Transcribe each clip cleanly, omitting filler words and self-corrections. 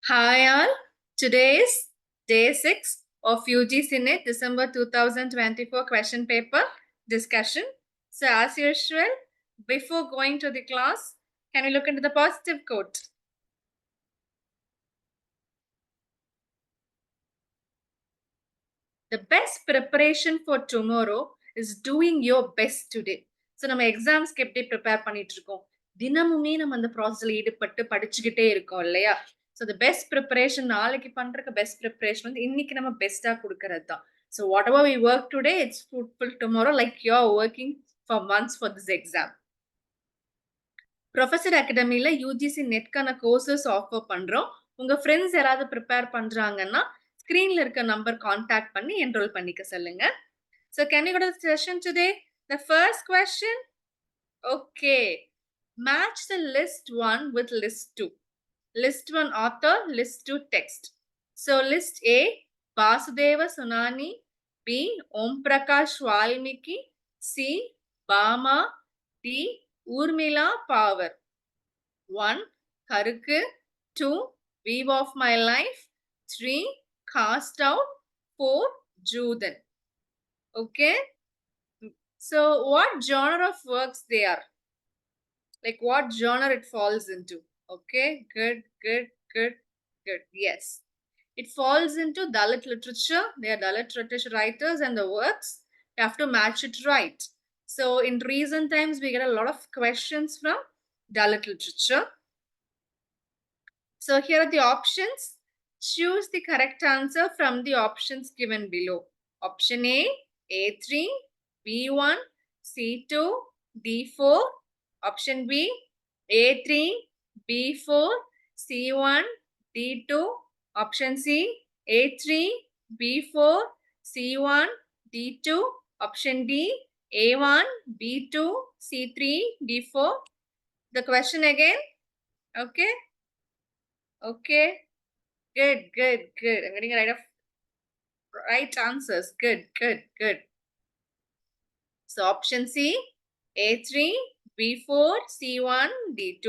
Hi all, today is day 6 of UG Senate December 2024 question paper discussion. So as usual, before going to the class, can we look into the positive quote? The best preparation for tomorrow is doing your best today. So நம்ம எக்ஸாம்ஸ்க்கு எப்படி prepare பண்ணிட்டு இருக்கோம், தினமுமே நம்ம அந்த ப்ராசஸ்ல ஈடுபட்டு படிச்சுக்கிட்டே இருக்கோம் இல்லையா? ஸோ த பெஸ்ட் ப்ரிப்பரேஷன் நாளைக்கு பண்றதுக்கு பெஸ்ட் ப்ரிப்பரேஷன் வந்து இன்னைக்கு நம்ம பெஸ்டா கொடுக்கறது தான். So whatever we work today it's fruitful tomorrow, like you are working for months for this exam. Professor அகாடமில யூஜிசி நெட்கான கோர்சஸ் ஆஃபர் பண்றோம். உங்க ஃப்ரெண்ட்ஸ் யாராவது ப்ரிப்பேர் பண்றாங்கன்னா ஸ்கிரீன்ல இருக்க நம்பர் கான்டாக்ட் பண்ணி என்ரோல் பண்ணிக்க சொல்லுங்க. So can we go to the session today? The first question. Okay. Match the list 1 with list 2. List 1 author, list 2 text. So list A, Vasudeva Sunani. B, Om Prakash Valmiki. C, Bama. D, Urmila Power. 1, Karukku. 2, Weave of My Life. 3, Cast Out. 4, Judan. Okay. So what genre of works they are? Like what genre it falls into? Okay. Good. Yes. It falls into Dalit literature. They are Dalit literature writers and the works. You have to match it right. So in recent times, we get a lot of questions from Dalit literature. So here are the options. Choose the correct answer from the options given below. Option A, A3, B1, C2, D4. Option B, A3, B4, C1, D2. Option C, A3, B4, C1, D2. Option D, A1, B2, C3, D4. The question again. Okay. Okay. Good. I'm getting right answers. Good. So option C, A3, B4, C1, D2.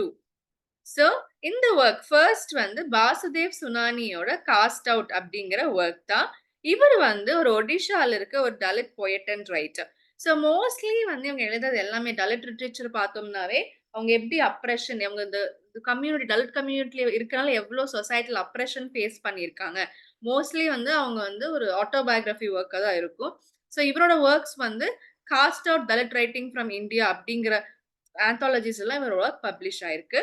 So in the work, first வந்து Basudev சுனானியோட cost out அப்படிங்கிற work தான். இவர் வந்து ஒரு ஒடிஷால இருக்க ஒரு Dalit poet and writer. So mostly வந்து இவங்க எழுதுறது எல்லாமே தலித் லிட்ரேச்சர் பார்த்தோம்னாவே அவங்க எப்படி அப்ரெஷன், அவங்க இந்த கம்யூனிட்டி தலித் கம்யூனிட்டில இருக்கனால எவ்வளோ சொசைட்டியில் அப்ரெஷன் ஃபேஸ் பண்ணியிருக்காங்க. மோஸ்ட்லி வந்து அவங்க வந்து ஒரு ஆட்டோபயோகிராஃபி ஒர்க்காக தான் இருக்கும். ஸோ இவரோட ஒர்க்ஸ் வந்து cost out Dalit writing from India அப்படிங்கிற ஆந்தாலஜிஸ் எல்லாம் இவரோட ஒர்க் பப்ளிஷ் ஆயிருக்கு.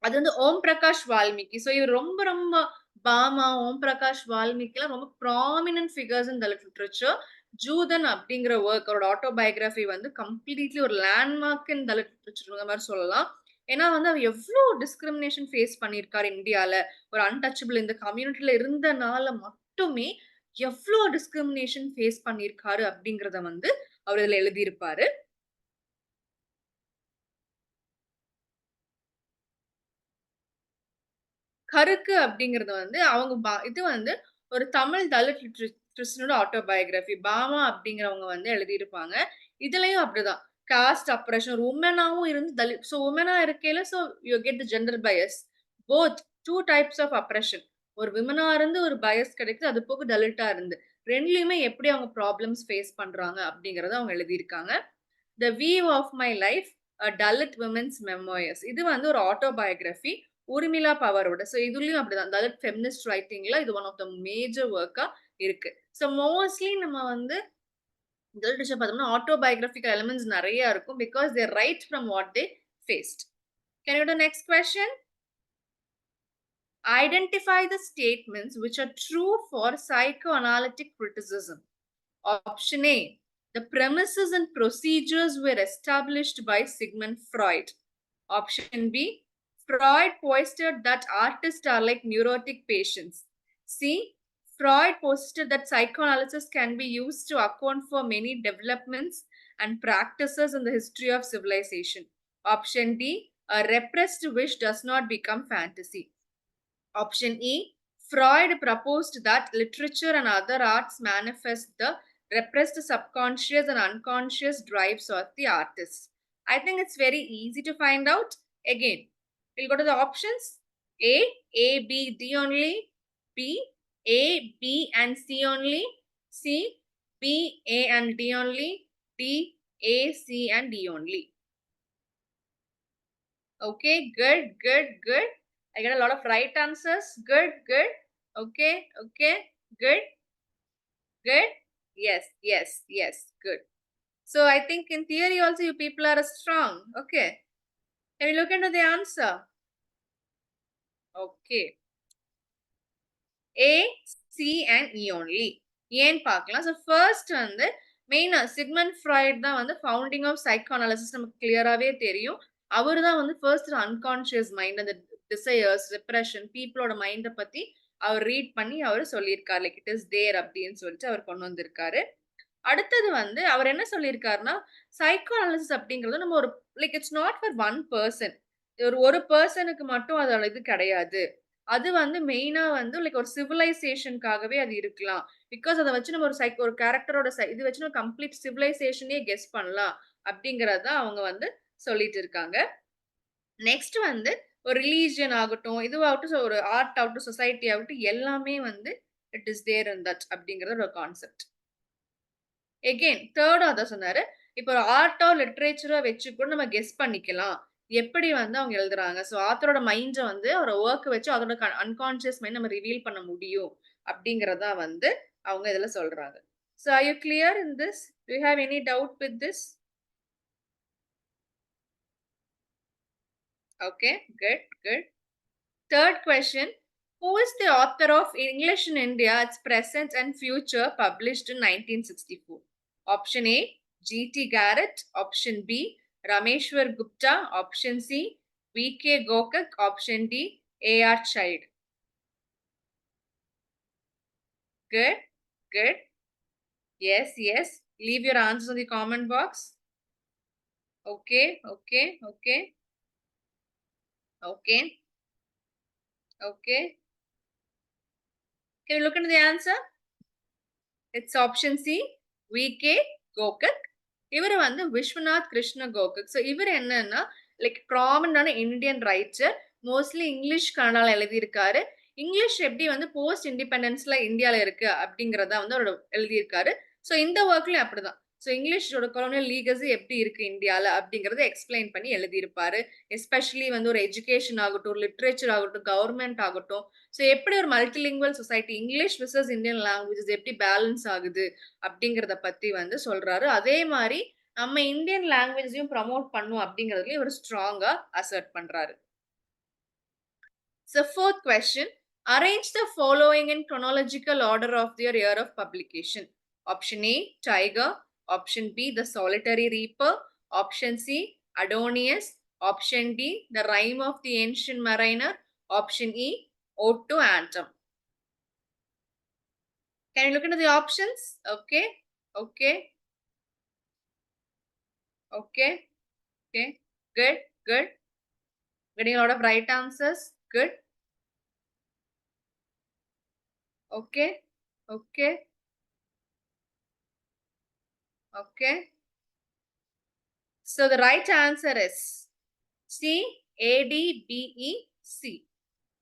அது வந்து ஓம் பிரகாஷ் வால்மீகி. ஸோ இவர் ரொம்ப பாமா, ஓம் பிரகாஷ் வால்மீகிலாம் ரொம்ப ப்ராமினன்ட் ஃபிகர்ஸ் இன் தலித் லிட்ரேச்சர். ஜூதன் அப்படிங்கிற ஒர்க், அவரோட ஆட்டோபயோகிராஃபி வந்து கம்ப்ளீட்லி ஒரு லேண்ட்மார்க் இன் தலித் லிட்ரேச்சர் மாதிரி சொல்லலாம். ஏன்னா வந்து அவர் எவ்வளோ டிஸ்கிரிமினேஷன் ஃபேஸ் பண்ணியிருக்காரு இந்தியால. ஒரு அன்டச்சபிள் இந்த கம்யூனிட்டியில இருந்தனால மட்டுமே எவ்வளோ டிஸ்கிரிமினேஷன் ஃபேஸ் பண்ணியிருக்காரு அப்படிங்கிறத வந்து அவர் இதில் எழுதியிருப்பாரு. கருக்கு அப்படிங்கிறது வந்து அவங்க இது வந்து ஒரு தமிழ் தலித் லிட்ரேச்சரோட ஆட்டோபயோகிராஃபி. பாமா அப்படிங்கிறவங்க வந்து எழுதியிருப்பாங்க. இதுலயும் அப்படிதான். காஸ்ட் அப்ரஷன், ஒரு உமனாவும் இருந்து தலித். ஸோ உமனா இருக்கையில so you get the gender bias. Both 2 types of oppression. ஒரு விமனா இருந்து ஒரு பயஸ் கிடைக்குது. அது போக தலிட்டா இருந்து. 2லயுமே எப்படி அவங்க ப்ராப்ளம்ஸ் ஃபேஸ் பண்றாங்க அப்படிங்கறத அவங்க எழுதியிருக்காங்க. The weave of my life, Dalit women's memoirs. இது வந்து ஒரு ஆட்டோபயோகிராஃபி. உர்மிளா பவரோட. ஸோ இதுலயும் அப்படிதான். தலித் ஃபெமினிஸ்ட் ரைட்டிங்ல இது ஒன் ஆஃப் த மேஜர் ஒர்க்கா இருக்கு. ஸோ மோஸ்ட்லி நம்ம வந்து தலித் லிட்ரேச்சர் பார்த்தோம்னா ஆட்டோபயோகிராபிக்கல் எலிமெண்ட்ஸ் நிறைய இருக்கும். Because they write from what they faced. Can you do next question? Identify the statements which are true for psychoanalytic criticism. Option A, the premises and procedures were established by Sigmund Freud. Option B, Freud posited that artists are like neurotic patients. C, Freud posited that psychoanalysis can be used to account for many developments and practices in the history of civilization. Option D, a repressed wish does not become fantasy. Option E, Freud proposed that literature and other arts manifest the repressed subconscious and unconscious drives of the artist. I think it's very easy to find out. Again, we'll go to the options. A, A, B, D only. B, A, B and C only. C, B, A and D only. D, A, C and D only. Okay, good, good, good. I get a lot of right answers. Good, good. Okay, okay, good, good. Yes, yes, yes, good. So I think in theory also you people are strong. Okay. Can we look into the answer? Okay. A, C and E only. ஏன்னு பார்க்கலாம். So first வந்து மெயினா Sigmund Freud தான் வந்து founding of சைக்கானாலிசிஸ் நமக்கு கிளியராகவே தெரியும். அவர் தான் வந்து ஃபர்ஸ்ட் அன்கான்ஷியஸ் மைண்ட் அந்த டிசையர்ஸ், டிப்ரெஷன், பீப்புளோட மைண்டை பத்தி அவர் ரீட் பண்ணி அவர் சொல்லியிருக்காரு. லைக் இட் இஸ் தேர் அப்படின்னு சொல்லிட்டு அவர் கொண்டு வந்திருக்காரு. அடுத்தது வந்து அவர் என்ன சொல்லியிருக்காருன்னா, சைக்கோ அனாலிசிஸ் அப்படிங்கிறது நம்ம ஒரு like it's not for one person. ஒரு பெர்சனுக்கு மட்டும் அதோட இது கிடையாது. அது வந்து மெயினா வந்து லைக் ஒரு சிவிலைசேஷன்க்காகவே அது இருக்கலாம். பிகாஸ் அத வச்சு நம்ம ஒரு கேரக்டரோட இது வச்சு நம்ம கம்ப்ளீட் சிவிலைசேஷனயே கெஸ் பண்ணலாம். அப்படிங்கிறத அவங்க வந்து சொல்லிட்டு இருக்காங்க. நெக்ஸ்ட் வந்து ஒரு ரிலிஜியன் ஆகட்டும், இதுவாகட்டும், ஒரு ஆர்ட் ஆகட்டும், சொசைட்டி ஆகட்டும் எல்லாமே வந்து it is there in that அப்படிங்கிறது ஒரு கான்செப்ட். எகெயின் தேர்டும் அதான் சொன்னாரு. இப்போ ஒரு ஆர்ட்டோ, லிட்டரேச்சரோ வச்சு கூட நம்ம கெஸ் பண்ணிக்கலாம். எப்படி வந்து அவங்க எழுதுறாங்க. ஸோ ஆத்தரோட மைண்ட வந்து ஒரு வொர்க் வச்சு அதோட அன்கான்ஷியஸ் மைண்ட் நம்ம ரிவீல் பண்ண முடியும். அப்படிங்கிறதா வந்து அவங்க இதுல சொல்றாங்க. So are you clear in this? To you have any doubt with this? Okay, good, good. Third question. Who is the author of English in India, its present and future, published in 1964? Option A, G.T. Garrett. Option B, Rameshwar Gupta. Option C, V.K. Gokak. Option D, A.R. Child. Good, good. Yes, yes. Leave your answers in the comment box. Okay, okay, okay. Okay, okay. Can you look into the answer? It's option C, V.K. Gokak. இவர் வந்து Viswanath Krishna Gokak. So இவர் என்னன்னா like ப்ராமினான Indian writer. Mostly English கன்னடால எழுதியிருக்காரு. English எப்படி வந்து post இண்டிபெண்டன்ஸ்ல இந்தியால இருக்கு அப்படிங்கறத வந்து அவர் எழுதியிருக்காரு. ஸோ இந்த ஒர்க்லயும் அப்படிதான். ஸோ இங்கிலீஷோட கொலோனியல் லீகசி எப்படி இருக்கு இந்தியால அப்படிங்கறத எக்ஸ்பிளைன் பண்ணி எழுதியிருப்பாரு. எஸ்பெஷலி வந்து ஒரு எஜுகேஷன் ஆகட்டும், லிட்ரேச்சர் ஆகட்டும், கவர்மெண்ட் ஆகட்டும். ஸோ எப்படி ஒரு multilingual society English versus Indian languages எப்படி பேலன்ஸ் ஆகுது அப்படிங்கிறத பத்தி வந்து சொல்றாரு. அதே மாதிரி நம்ம இந்தியன் லாங்குவேஜையும் ப்ரமோட் பண்ணும் அப்படிங்கிறதுலயும் இவர் ஸ்ட்ராங்கா அசர்ட் பண்றாரு. So fourth question. Arrange the following in chronological order of their year of publication. Option A, Tiger. Option B, The Solitary Reaper. Option C, Adonius. Option D, The Rime of the Ancient Mariner. Option E, Ode to Anthem. Can you look into the options? Okay. Okay. Okay. Okay. Good. Good. Getting a lot of right answers. Good. Okay. Okay. Okay. So the right answer is C, ADBEC.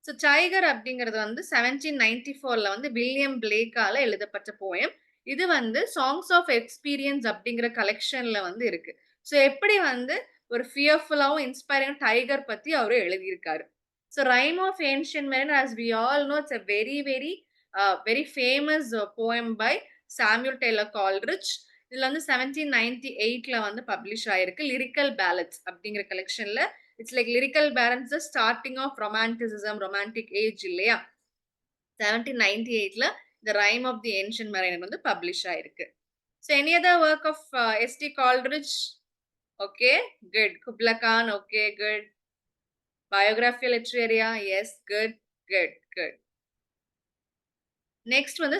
So tiger அப்படிங்கிறது வந்து 1794ல வந்து William பிளேக்கால எழுதப்பட்ட poem. இது வந்து songs of experience அப்படிங்கிற கலெக்ஷன்ல வந்து இருக்கு. So எப்படி வந்து ஒரு ஃபியர்ஃபுல்லாவும் இன்ஸ்பைரிங் டைகர் பத்தி அவரு எழுதியிருக்காரு. So rime of ancient mariner as we all know it's a very famous poem by Samuel Taylor Coleridge. இதுல வந்து 1798ல வந்து பப்ளிஷ் ஆயிருக்கு. லிரிக்கல் பேலட்ஸ் அப்படிங்கிற கலெக்ஷன்ல it's like lyrical ballads starting of romanticism, romantic age இல்லையா? 1798ல the rime of the ancient mariner வந்து publish ஆயிருக்கு. So any other work of S T Coleridge? Okay, good. Kubla Khan, okay, good. Biographia Literaria, yes, good, good, good. Next வந்து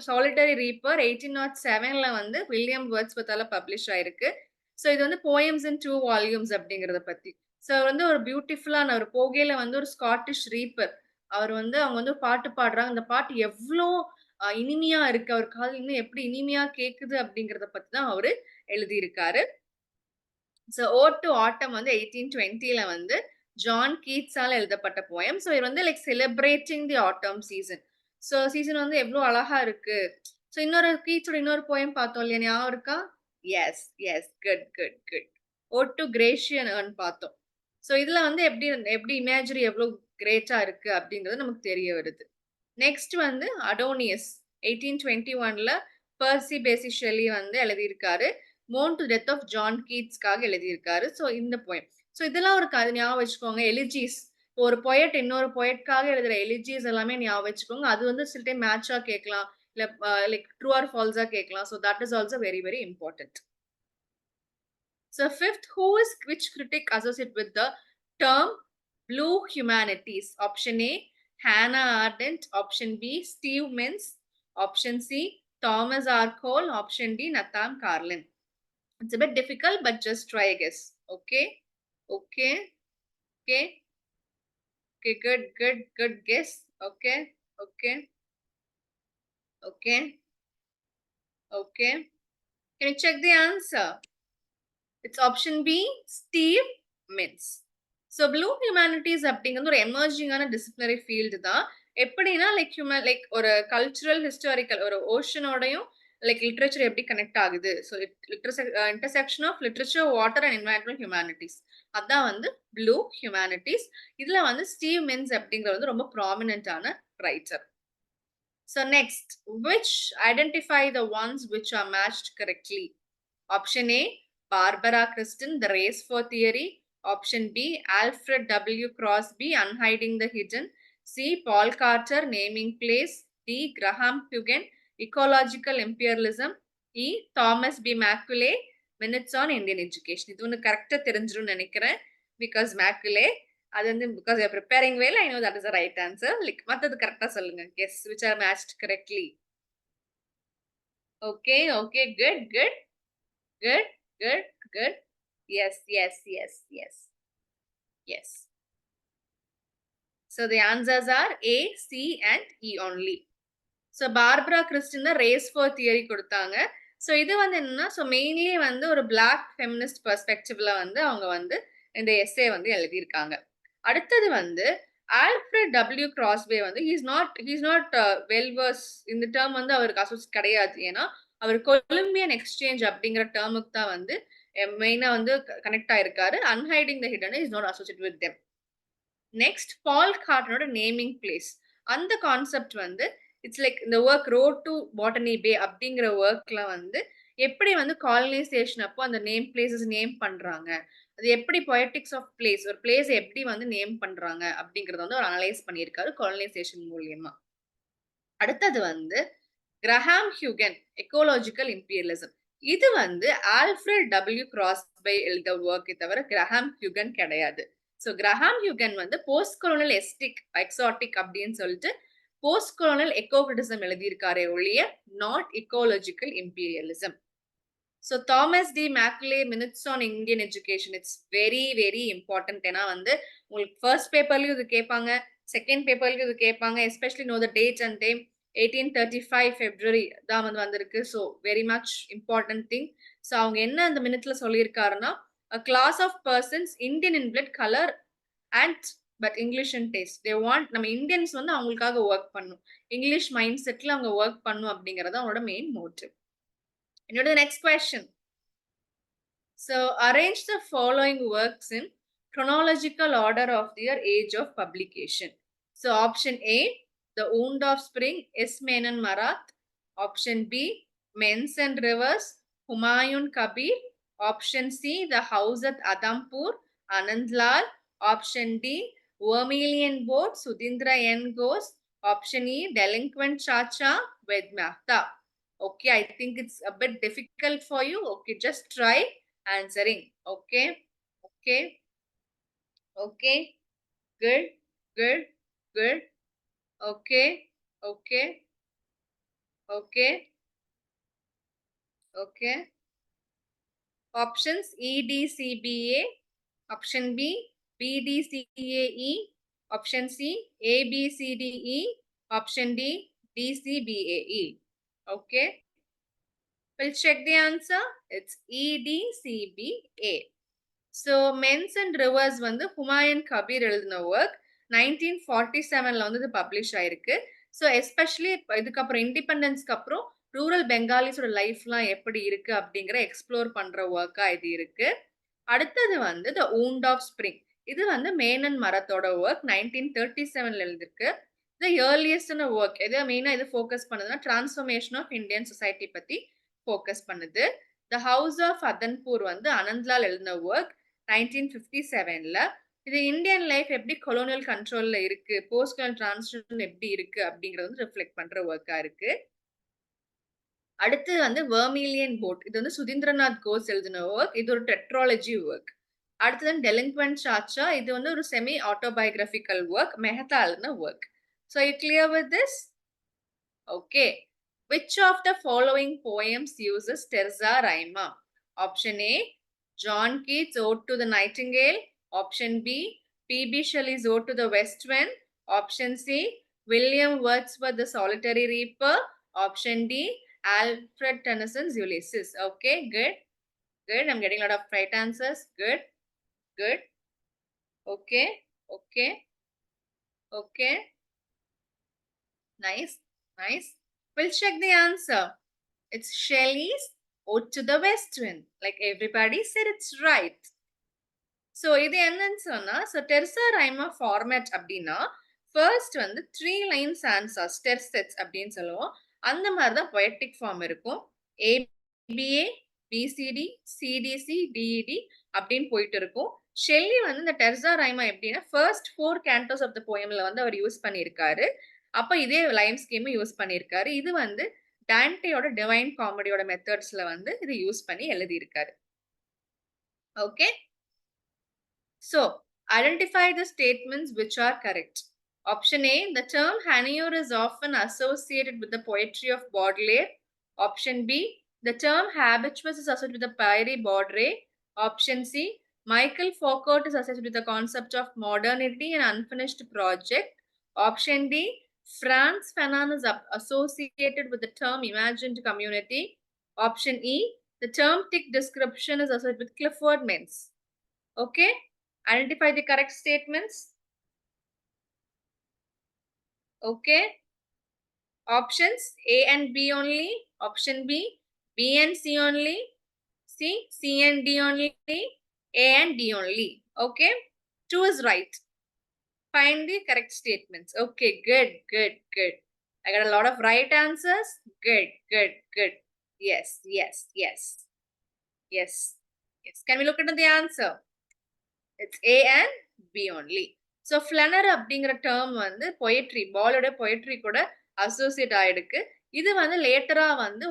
solitary reaper 1807ல வந்து William வேர்ட்ஸ்வர்த்தால publish ஆயிருக்கு. So இது வந்து poems இன் 2 volumes அப்படிங்கிறத பத்தி. ஸோ வந்து ஒரு பியூட்டிஃபுல்லான ஒரு போகையில வந்து ஒரு ஸ்காட்டிஷ் ரீப்பர். அவர் வந்து அவங்க வந்து பாட்டு பாடுறாங்க. அந்த பாட்டு எவ்ளோ இனிமையா இருக்கு. அவர் காதுல இன்னும் எப்படி இனிமையா கேக்குது அப்படிங்கிறத பத்தி தான் அவரு எழுதியிருக்காரு. ஸோ ஓட் டு ஆட்டம் வந்து 1820ல வந்து ஜான் கீட்ஸால எழுதப்பட்ட போயம். ஸோ இது வந்து லைக் செலிப்ரேட்டிங் தி ஆட்டம் சீசன். ஸோ சீசன் வந்து எவ்வளோ அழகா இருக்கு. ஸோ இன்னொரு கீட்ஸோட இன்னொரு போயம் பார்த்தோம் இல்லையா? ஞாபகம் இருக்கா? Yes, yes. Good, good, good. Ode to Grecian urn பார்த்தோம். ஸோ இதுல வந்து எப்படி எப்படி இமேஜரி எவ்வளோ கிரேட்டா இருக்கு அப்படிங்கிறது நமக்கு தெரிய வருது. நெக்ஸ்ட் வந்து அடோனியஸ் 1821ல பர்சி பேசி ஷெல்லி வந்து எழுதியிருக்காரு. மோன் டு டெத் ஆஃப் ஜான் கீட்ஸ்க்காக எழுதியிருக்காரு. ஸோ இந்த போயம். ஸோ இதெல்லாம் ஒரு கதை ஞாபகம் வச்சுக்கோங்க. எலிஜிஸ் ஒரு பொயட் இன்னொரு பொயட்காக எழுதுற எலிஜிஸ் எல்லாமே ஞாபகம் வச்சுக்கோங்க. அது வந்து சில டைம் மேட்சா கேட்கலாம். இல்ல லைக் ட்ரூ ஆர் ஃபால்ஸா கேட்கலாம். So that is also very very important. So fifth, who is which critic associated with the term blue humanities? Option A, Hannah Arendt. Option B, Steve Mintz. Option C, Thomas R. Cole. Option D, Nathan Carlin. It's a bit difficult, but just try a guess. Okay, okay, okay, okay. Good, good, good guess. Okay, okay, okay, okay. Can you check the answer? It's option B, Steve Mintz. So blue humanities அப்படிங்கிறது ஒரு எமர்ஜிங்கான disciplinary field தான். எப்படின்னா like ஒரு cultural historical ஒரு ஓஷனோடையும் like literature எப்படி connect ஆகுது. So intersection of literature, water and environmental humanities, அதான் வந்து ப்ளூ ஹியூமனிட்டிஸ். இதுல வந்து ஸ்டீவ் மின்ஸ் அப்படிங்கிறது வந்து ரொம்ப ப்ராமினென்டான writer. So next, which identify the ones which are matched correctly? Option A, Barbara Kristen, The Race for Theory. Option B, Alfred W. Crosby, Unhiding the Hidden. C, Paul Carter, Naming Place. D, Graham Hugin, Ecological Imperialism. E, Thomas B. Macaulay, Minutes on Indian Education. இது ஒன்று கரெக்டாக தெரிஞ்சிரும்னு நினைக்கிறேன். Because மேக்குலே அது வந்து because you preparing well, I know that is the right answer. Like மற்றது கரெக்டாக சொல்லுங்க. Guess which are matched correctly. Okay, okay, good, good, good, good, good. Yes, yes, yes, yes, yes. So the answers are A, C and E only. So Barbara Kristen தான் race for theory கொடுத்தாங்க. So இது வந்து என்னன்னா, so mainly வந்து ஒரு black feminist பெர்ஸ்பெக்டிவ்ல வந்து அவங்க வந்து இந்த எஸ்ஸே வந்து எழுதியிருக்காங்க. அடுத்தது வந்து ஆல்ஃபிரட் டபிள்யூ கிராஸ்பே வந்து ஹீஸ் நாட் வெல்வர்ஸ் இந்த டேர்ம் வந்து அவருக்கு அசோசியேட் கிடையாது. ஏன்னா அவர் கொலம்பியன் எக்ஸ்சேஞ்ச் அப்படிங்கிற டேர்முக்கு தான் வந்து மெயினா வந்து கனெக்ட் ஆயிருக்காரு. Unhiding the hidden is not associate with them. Next, Paul கார்டனோட நேமிங் பிளேஸ், அந்த கான்செப்ட் வந்து இட்ஸ் லைக் இந்த work road to Botany Bay அப்படிங்கிற ஒர்க்ல வந்து எப்படி வந்து காலனைசேஷன் அப்போ அந்த நேம் பிளேசஸ் நேம் பண்றாங்க, அது எப்படி பொயட்டிக்ஸ் ஆஃப் பிளேஸ் ஒரு பிளேஸ் எப்படி வந்து நேம் பண்றாங்க அப்படிங்கறத வந்து ஒரு அனலைஸ் பண்ணியிருக்காரு காலனைசேஷன் மூலியமா. அடுத்தது வந்து கிரஹாம் ஹியூகன், எக்கோலாஜிக்கல் இம்பீரியலிசம். இது வந்து ஆல்ஃபிரட் டபிள்யூ கிராஸ்பே எழுத ஒர்க்கை தவிர கிரஹாம் ஹியூகன் கிடையாது. ஸோ கிரஹாம் ஹியூகன் வந்து போஸ்ட் கொலோனல் எக்ஸாட்டிக் அப்படின்னு சொல்லிட்டு போஸ்ட் கொலோனல் எக்கோகிரிட்டிசம் எழுதியிருக்காரே ஒழிய not ecological imperialism. So Thomas D Macaulay, minutes on Indian education, it's very very important. ஏன்னா வந்து உங்களுக்கு ஃபர்ஸ்ட் பேப்பர்லயும் இது கேட்பாங்க, செகண்ட் பேப்பர்லயும் இது கேட்பாங்க. Especially no the date and time. 1835 February தான் வந்து வந்திருக்கு. So very much important thing. So அவங்க என்ன அந்த மினிட்ல சொல்லியிருக்காருன்னா, a class of persons Indian in blood, color and but English and taste. They want நம்ம இந்தியன்ஸ் வந்து அவங்களுக்காக ஒர்க் பண்ணும், இங்கிலீஷ் மைண்ட் செட்ல அவங்க ஒர்க் பண்ணும் அப்படிங்கறது அவங்களோட மெயின் மோட்டிவ். என்னோட next question. So arrange the following works in chronological order of their age of publication. So option A, The Wound of Spring, S. Menon Marath. Option B, Men's and Rivers, Humayun Kabir. Option C, The House at Adampur, Anand Lal. Option D, Vermilion Boat, Sudhindra N. Ghosh. Option E, Delinquent Chacha, Ved Mehta. Okay, I think it's a bit difficult for you. Okay, just try answering. Okay, okay, okay, good, good, good. Okay, okay, okay, okay. Options EDCBA, option B BDCAE, option C ABCDE, option D DCBAE. Okay, we'll check the answer. It's EDCBA. So men's and rivers வந்து ஹுமாயூன் கபீர் எழுதின work 1947ல வந்து இது publish ஆயிருக்கு. So especially இதுக்கப்புறம் இண்டிபெண்டன்ஸ்க்கு அப்புறம் rural பெங்காலிஸோட லைஃப்லாம் எப்படி இருக்கு அப்படிங்கிற எக்ஸ்ப்ளோர் பண்ற ஒர்க்கா இது இருக்கு. அடுத்தது வந்து த ஊண்ட் ஆஃப் ஸ்ப்ரிங். இது வந்து மேனன் மரத்தோட ஒர்க் 1937ல எழுதிருக்கு. த இயர்லியஸ்டான ஒர்க் எது மெயினா இது ஃபோக்கஸ் பண்ணுதுன்னா டிரான்ஸ்ஃபர்மேஷன் ஆஃப் இந்தியன் சொசைட்டி பத்தி ஃபோக்கஸ் பண்ணுது. த ஹவுஸ் ஆஃப் அதன்பூர் வந்து அனந்த்லால் எழுதின ஒர்க் 1957ல. இது இந்தியன் லைஃப் எப்படி கொலோனியல் கண்ட்ரோல்ல இருக்கு, போஸ்ட் கொலோனியல் டிரான்சிஷன் எப்படி இருக்கு அப்படிங்கறது வந்து ரிஃப்ளெக்ட் பண்ற ஒர்க்கா இருக்கு. அடுத்து வந்து வெர்மிலியன் போட். இது வந்து சுதீந்திரநாத் கோஸ் எழுதின ஒர்க். இது ஒரு டெட்ராலஜி ஒர்க். அடுத்தது டெலிங்க்வென்ட் சாச்சா. இது வந்து ஒரு செமி ஆட்டோபயோகிராபிக்கல் ஒர்க். மெஹதா எழுதின work. So are you clear with this? Okay. Which of the following poems uses terza rima? Option A, John Keats' Ode to the Nightingale. Option B, P.B. Shelley's Ode to the West Wind. Option C, William Wordsworth The Solitary Reaper. Option D, Alfred Tennyson's Ulysses. Okay, good. Good. I'm getting a lot of right answers. Good. Good. Okay. Okay. Okay. Nice. Nice. We'll check the answer. It's Shelley's Ode to the West Wind. Like everybody said, it's right. So இது என்னன்னு சொன்னா so டெர்சா ரைமா format அப்படின்னா first வந்து 3 lines answers டெர்செட்ஸ் அப்படின்னு சொல்லுவோம். அந்த மாதிரி தான் பொயட்டிக் ஃபார்ம் இருக்கும். ஏபிஏ பிசிடி சிடிசி டிஇடி அப்படின்னு போயிட்டு இருக்கும். ஷெல்லி வந்து இந்த டெர்சா ரைமா எப்படின்னா ஃபர்ஸ்ட் 4 கேண்டோஸ் ஆஃப் த போயம்ல வந்து அவர் யூஸ் பண்ணியிருக்காரு. அப்ப இதே லைன் ஸ்கீம் யூஸ் பண்ணியிருக்காரு. இது வந்து டான்டேயோட டிவைன் காமெடியோட மெத்தட்ஸ்ல வந்து இது யூஸ் பண்ணி எழுதியிருக்காரு. Okay. So, identify the statements which are correct. Option A, the term Haniour is often associated with the poetry of Baudelaire. Option B, the term habituous is associated with the Pierre Baudelaire. Option C, Michael Foucault is associated with the concept of modernity and unfinished project. Option D, Frantz Fanon is associated with the term imagined community. Option E, the term thick description is associated with Clifford Mintz. Okay. Identify the correct statements. Okay. Options A and B only. Option B, B and C only. C and D only. A and D only. Okay. 2 is right. Find the correct statements. Okay, good, good, good. I got a lot of right answers. Good, good, good. Yes, yes, yes. Yes, yes. Can we look into the answer? It's A and B only. So flaneur அப்படிங்கிற term வந்து poetry பாலோட poetry கூட associate ஆயிருக்கு. இது வந்து லேட்டரா வந்து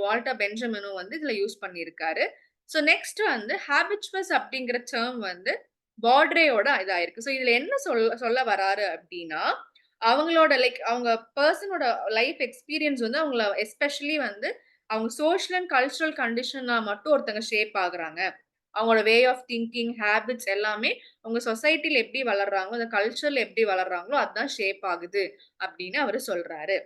Walter பெஞ்சமினும் வந்து இதுல யூஸ் பண்ணியிருக்காரு. ஸோ நெக்ஸ்ட் வந்து ஹாபிச்சுவஸ் அப்படிங்கிற டேர்ம் வந்து பாட்ரேயோட இதாயிருக்கு. ஸோ இதுல என்ன சொல்ல வராரு அப்படின்னா அவங்களோட அவங்க பர்சனோட லைஃப் எக்ஸ்பீரியன்ஸ் வந்து அவங்கள எஸ்பெஷலி வந்து அவங்க சோஷியல் அண்ட் கல்ச்சுரல் கண்டிஷனா மட்டும் ஒருத்தங்க ஷேப் ஆகுறாங்க. அவங்களோட வே ஆஃப் திங்கிங், ஹேபிட்ஸ் எல்லாமே அவங்க சொசைட்டில எப்படி வளர்றாங்களோ, அந்த கல்ச்சர்ல எப்படி வளர்றாங்களோ அதுதான் ஷேப் ஆகுது அப்படின்னு அவரு சொல்றாரு.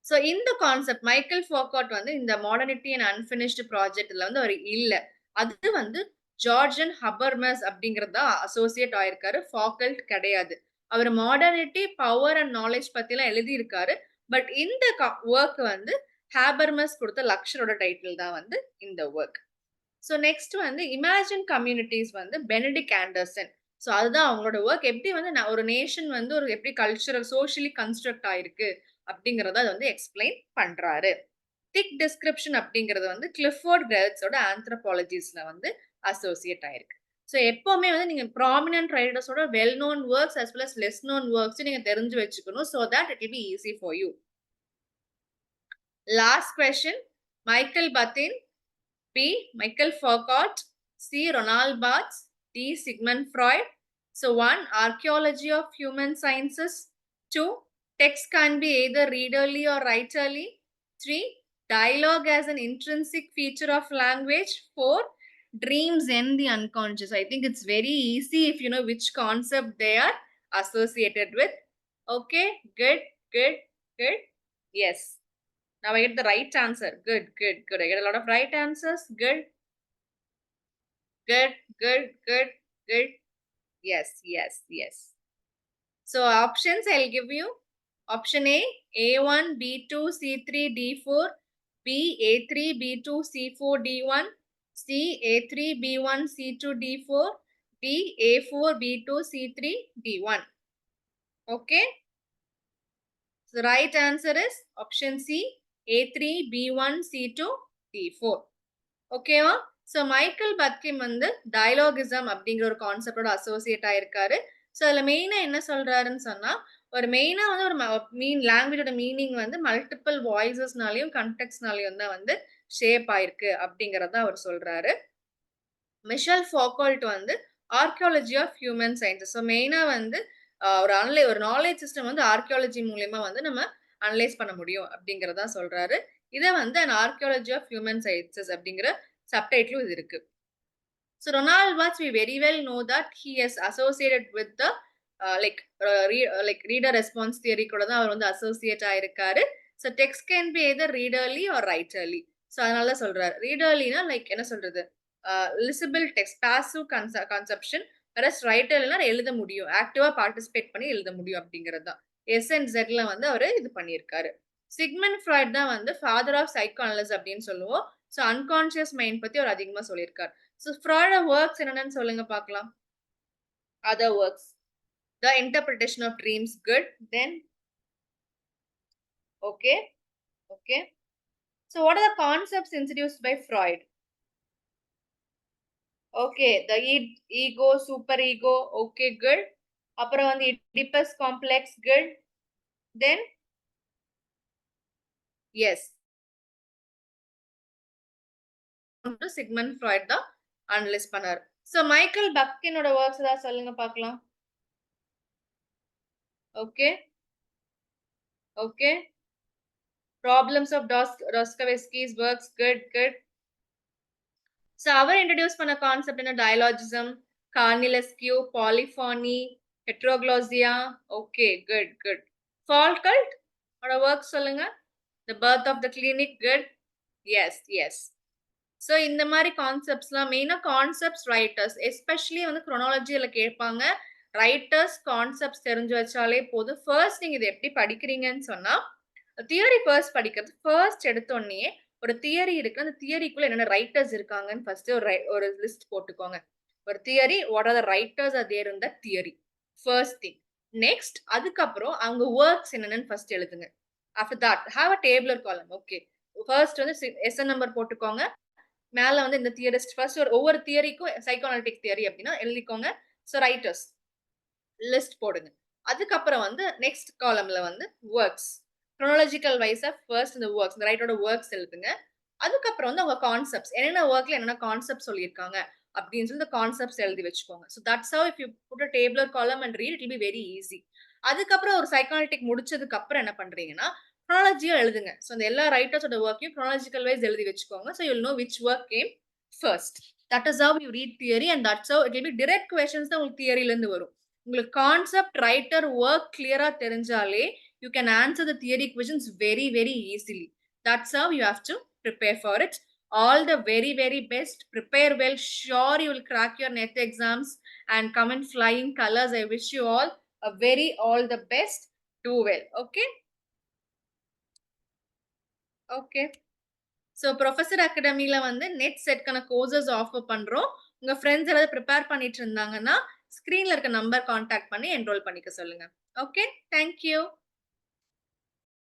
சோ இந்த கான்செப்ட் மைக்கேல் ஃபோகாட் வந்து இந்த மாடர்னிட்டி அண்ட் அன்பினிஷ்டு ப்ராஜெக்ட்ல வந்து அவர் இல்ல. அது வந்து ஜார்ஜன் ஹபர்மஸ் அப்படிங்கறதா அசோசியேட் ஆயிருக்காரு. ஃபாக்கல்ட் கிடையாது. அவர் மாடர்னிட்டி, பவர் அண்ட் நாலேஜ் பத்தி எல்லாம் எழுதி இருக்காரு. பட் இந்த ஒர்க் வந்து ஹாபர்மஸ் கொடுத்த லக்ஷரோட டைட்டில் தான் வந்து இந்த ஒர்க். ஸோ நெக்ஸ்ட் வந்து இமேஜின் கம்யூனிட்டிஸ் வந்து பெனடிக் ஆண்டர்சன். ஸோ அதுதான் அவங்களோட ஒர்க். எப்படி வந்து ஒரு நேஷன் வந்து ஒரு எப்படி கல்ச்சரல் சோஷியலி கன்ஸ்ட்ரக்ட் ஆயிருக்கு அப்படிங்கறத அது வந்து எக்ஸ்பிளைன் பண்றாரு. திக் டிஸ்கிரிப்ஷன் அப்படிங்கிறது வந்து கிளிஃபோர்ட் கிரெல்ஸோட ஆந்த்ரோபாலஜிஸ்ல வந்து அசோசியேட் ஆயிருக்கு. ஸோ எப்பவுமே வந்து நீங்க ப்ராமினன்ட் ரைட்டர்ஸோட well known works as well as less known works நீங்க தெரிஞ்சு வச்சுக்கணும். So that it will be easy for you. Last question. Michael Bakhtin. B. Michael Foucault. C. Ronald Barthes. D. Sigmund Freud. So 1. Archaeology of human sciences. 2. Text can be either readerly or writerly. 3. Dialogue as an intrinsic feature of language. 4. Dreams and the unconscious. I think it's very easy if you know which concept they are associated with. Okay, good, good, good. Yes. Now I get the right answer. Good, good, good. I get a lot of right answers. Good. Good, good, good, good. Yes, yes, yes. So options I'll give you. Option A, A1, B2, C3, D4. B, A3, B2, C4, D1. C, A3, B1, C2, D4. D, A4, B2, C3, D1. Okay. So the right answer is option C, A3, B1, C2, D4. ஓகேவா? So Michael பத்கிம் வந்து டயலாகிசம் அப்படிங்கிற ஒரு கான்செப்டோட associate ஆயிருக்காரு. So அதில் மெயினாக என்ன சொல்றாருன்னு சொன்னா, ஒரு மெயினாக வந்து ஒரு லாங்குவேஜோட மீனிங் வந்து மல்டிபிள் வாய்ஸஸ்னாலையும் கன்டெக்ட்ஸ்னாலையும் தான் வந்து ஷேப் ஆயிருக்கு அப்படிங்கிறத அவர் சொல்றாரு. மிஷல் ஃபோகால்ட் வந்து archaeology of human sciences. So மெயினா வந்து ஒரு நாலேஜ் சிஸ்டம் வந்து ஆர்கியாலஜி மூலியமா வந்து நம்ம அனலைஸ் பண்ண முடியும் அப்படிங்கிறதா சொல்றாரு. இதை வந்து an archaeology of human sciences அப்படிங்கிற சப்டைட்டிலும் இது இருக்கு. So Ronald Watts, we very well know that he is associated with the like reader response theory கூட தான் அவர் வந்து அசோசியேட் ஆயிருக்காரு. So text can be either readerly or writerly. So அதனால சொல்றாரு. readerlyனா லைக் என்ன சொல்றது? லிசபிள் டெக்ஸ்ட் பாசிவ் கன்செப்ஷன் வெரஸ் ரைட்டர்லாம் எழுத முடியும், ஆக்டிவா பார்ட்டிசிபேட் பண்ணி எழுத முடியும் அப்படிங்கிறது தான். எஸ் அண்ட் ஜெட்ல வந்து அவரு இது பண்ணியிருக்காரு. சிக்மண்ட் ஃப்ராய்ட் தான் வந்து ஃபாதர் ஆஃப் சைக்கோ அனலிசிஸ் அப்படின்னு சொல்லுவோம். ஸோ அன்கான்சியஸ் மைண்ட் பத்தி அவர் அதிகமா சொல்லியிருக்காரு. ஸோ ஃப்ராய்டோட ஒர்க்ஸ் என்னென்னு சொல்லுங்க பார்க்கலாம். Other works, the interpretation of dreams, good. Then okay okay. So what are the concepts introduced by Freud? Okay, the ego, super ego, okay good. அப்புறம் வந்து Oedipus complex, good. Then yes, Sigmund Freud தான் analyse பண்ணாரு. So Michael பக்கினோட works ஏதாவது சொல்லுங்க பார்க்கலாம். Okay okay. Problems of Dostoevsky's works, good good. So அவர் introduce பண்ண கான்செப்ட் என்ன? Dialogism, carnivalesque, polyphony, heteroglossia, okay good good. ஃபால்கல்ட் ஓட ஒர்க் சொல்லுங்க. The birth of the clinic, good. Yes yes. So இந்த மாதிரி கான்செப்ட்ஸ்லாம் மெயினாக கான்செப்ட்ஸ் ரைட்டர்ஸ் எஸ்பெஷலி வந்து குரோனாலஜியில் கேட்பாங்க. ரைட்டர்ஸ் கான்செப்ட்ஸ் தெரிஞ்சு வச்சாலே போதும். ஃபர்ஸ்ட் நீங்கள் இதை எப்படி படிக்கிறீங்கன்னு சொன்னால், தியரி ஃபர்ஸ்ட் படிக்கிறது. ஃபர்ஸ்ட் எடுத்தோடனே ஒரு தியரி இருக்கு, அந்த தியரிக்குள்ள என்னென்ன ரைட்டர்ஸ் இருக்காங்கன்னு ஃபர்ஸ்ட் ஒரு லிஸ்ட் போட்டுக்கோங்க. ஒரு theory, what are the writers are there in the theory, first thing. Next அதுக்கப்புறம் அவங்க ஒர்க்ஸ் என்னென்னு ஃபர்ஸ்ட் எழுதுங்க. After that have a tabular column. Okay, first வந்து எஸ்என் நம்பர் போட்டுக்கோங்க. மேல வந்து இந்த தியரிஸ்ட் ஃபர்ஸ்ட் ஒவ்வொரு தியரிக்கும் சைக்கோஅனலிட்டிக் தியரி அப்படின்னா எழுதிக்கோங்க. ஸோ ரைட்டர்ஸ் லிஸ்ட் போடுங்க. அதுக்கப்புறம் வந்து நெக்ஸ்ட் காலம்ல வந்து ஒர்க்ஸ், குரோனாலஜிக்கல் வைஸா ஃபர்ஸ்ட் இந்த ஒர்க்ஸ், இந்த ரைட்டரோட ஒர்க்ஸ் எழுதுங்க. அதுக்கப்புறம் வந்து அவங்க கான்செப்ட்ஸ், என்னென்ன ஒர்க்ல என்னென்ன கான்செப்ட் சொல்லியிருக்காங்க அப்படின்னு சொல்லி இந்த கான்செப்ட்ஸ் எழுதி வச்சுக்கோங்க. So that's how if you put a tabular column and read, it will be very easy. அதுக்கப்புறம் ஒரு சைக்கோஅனலிட்டிக் முடிச்சதுக்கு அப்புறம் என்ன பண்றீங்கன்னா chronology எழுதுங்க. ஸோ அந்த எல்லா ரைட்டர்ஸோட ஒர்க்கையும் chronological வைஸ் எழுதி வச்சுக்கோங்க. So you'll know which work came first. That is how you read theory and that's how it will be direct questions தான் உங்களுக்கு தியரியில இருந்து வரும். உங்களுக்கு கான்செப்ட், ரைட்டர், ஒர்க் கிளியரா தெரிஞ்சாலே you can answer the theory questions very very easily. That's how you have to prepare for it. All the very very best. Prepare well. Sure you will crack your net exams and come in flying colors. I wish you all a very all the best. Do well. Okay. Okay. So professor அகாடமில வந்து NET செட்க்கான courses offer பண்றோம். உங்க friends யாராவது prepare பண்ணிட்டு இருந்தாங்கன்னா, ஸ்க்ரீன்ல இருக்க number contact பண்ணி என்ரோல் பண்ணிக்க சொல்லுங்க. ஓகே. Thank you.